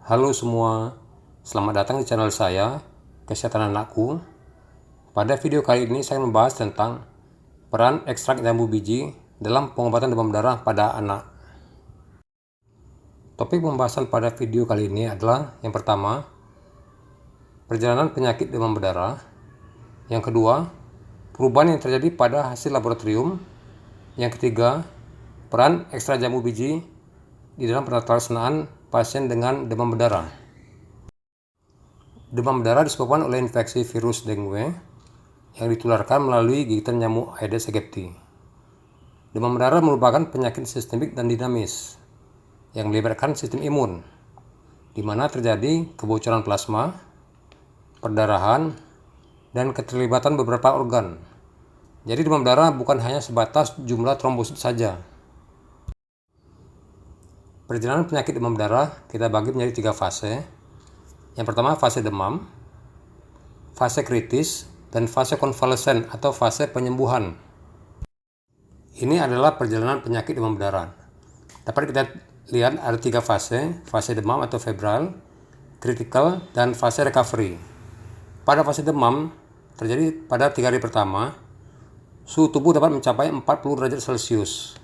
Halo semua, selamat datang di channel saya, Kesehatan Anakku. Pada video kali ini saya membahas tentang peran ekstrak jambu biji dalam pengobatan demam berdarah pada anak. Topik pembahasan pada video kali ini adalah yang pertama, perjalanan penyakit demam berdarah. Yang kedua, perubahan yang terjadi pada hasil laboratorium. Yang ketiga, peran ekstrak jambu biji di dalam penelaksanaan pasien dengan demam berdarah. Demam berdarah disebabkan oleh infeksi virus dengue yang ditularkan melalui gigitan nyamuk Aedes aegypti. Demam berdarah merupakan penyakit sistemik dan dinamis yang melibatkan sistem imun, di mana terjadi kebocoran plasma, perdarahan, dan keterlibatan beberapa organ. Jadi demam berdarah bukan hanya sebatas jumlah trombosit saja. Perjalanan penyakit demam berdarah kita bagi menjadi 3 fase. Yang pertama fase demam, fase kritis, dan fase konvalesen atau fase penyembuhan. Ini adalah perjalanan penyakit demam berdarah. Dapat kita lihat ada 3 fase demam atau febrile, critical, dan fase recovery. Pada fase demam terjadi pada 3 hari pertama, suhu tubuh dapat mencapai 40 derajat Celcius,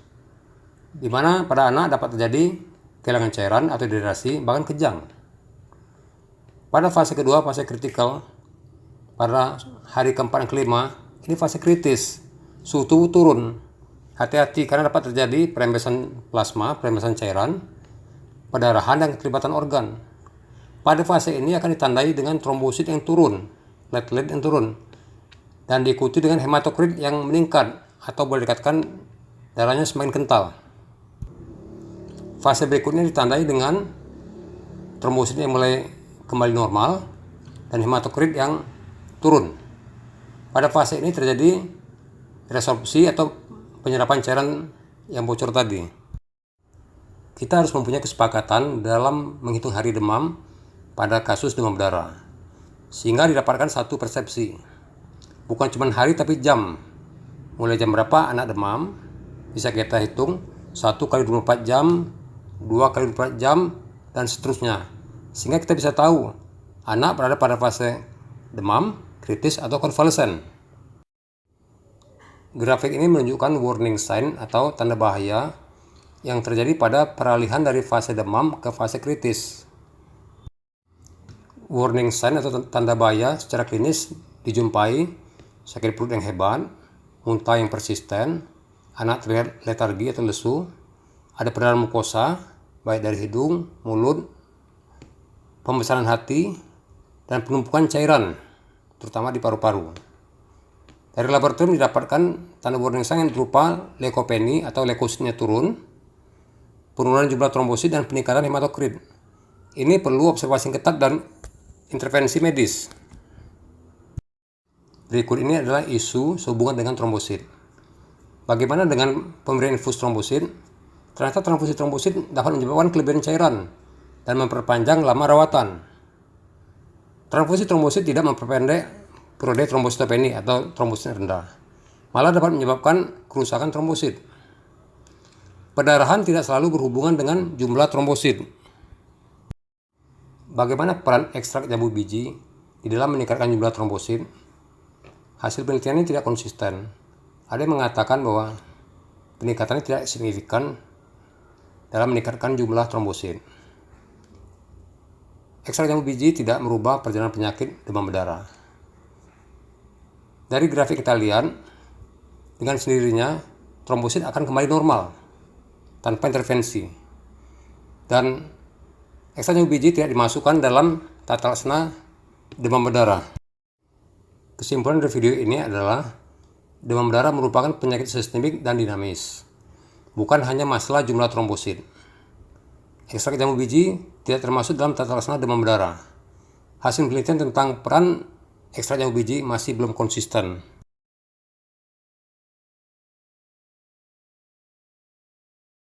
di mana pada anak dapat terjadi kehilangan cairan atau dehidrasi, bahkan kejang. Pada fase kedua, fase kritikal, pada hari keempat dan kelima, ini fase kritis, suhu tubuh turun. Hati-hati karena dapat terjadi perembesan plasma, perembesan cairan, perdarahan, dan keterlibatan organ. Pada fase ini akan ditandai dengan trombosit yang turun, platelet yang turun, dan diikuti dengan hematokrit yang meningkat atau boleh dikatakan darahnya semakin kental. Fase berikutnya ditandai dengan trombosit yang mulai kembali normal dan hematokrit yang turun. Pada fase ini terjadi resorpsi atau penyerapan cairan yang bocor tadi. Kita harus mempunyai kesepakatan dalam menghitung hari demam pada kasus demam berdarah, sehingga didapatkan satu persepsi. Bukan cuma hari tapi jam. Mulai jam berapa anak demam, bisa kita hitung 1 kali 24 jam, 2 kali 24 jam, dan seterusnya. Sehingga kita bisa tahu anak berada pada fase demam, kritis, atau konvalesen. Grafik ini menunjukkan warning sign atau tanda bahaya yang terjadi pada peralihan dari fase demam ke fase kritis. Warning sign atau tanda bahaya secara klinis dijumpai sakit perut yang hebat, muntah yang persisten, anak terlihat letargi atau lesu, ada perdarahan mukosa, baik dari hidung, mulut, pembesaran hati, dan penumpukan cairan, terutama di paru-paru. Dari laboratorium didapatkan tanda warning sign yang berupa leukopeni atau leukositnya turun, penurunan jumlah trombosit, dan peningkatan hematokrit. Ini perlu observasi ketat dan intervensi medis. Berikut ini adalah isu sehubungan dengan trombosit. Bagaimana dengan pemberian infus trombosit? Ternyata transfusi trombosit dapat menyebabkan kelebihan cairan dan memperpanjang lama rawatan. Transfusi trombosit tidak memperpendek periode trombositopeni atau trombosit rendah, malah dapat menyebabkan kerusakan trombosit. Perdarahan tidak selalu berhubungan dengan jumlah trombosit. Bagaimana peran ekstrak jambu biji di dalam meningkatkan jumlah trombosit? Hasil penelitian ini tidak konsisten. Ada yang mengatakan bahwa peningkatannya tidak signifikan dalam meningkatkan jumlah trombosit. Ekstrak jambu biji tidak merubah perjalanan penyakit demam berdarah. Dari grafik kita lihat, dengan sendirinya trombosit akan kembali normal tanpa intervensi. Dan ekstrak jambu biji tidak dimasukkan dalam tata laksana demam berdarah. Kesimpulan dari video ini adalah demam berdarah merupakan penyakit sistemik dan dinamis, bukan hanya masalah jumlah trombosit. Ekstrak jambu biji tidak termasuk dalam tata laksana demam berdarah. Hasil penelitian tentang peran ekstrak jambu biji masih belum konsisten.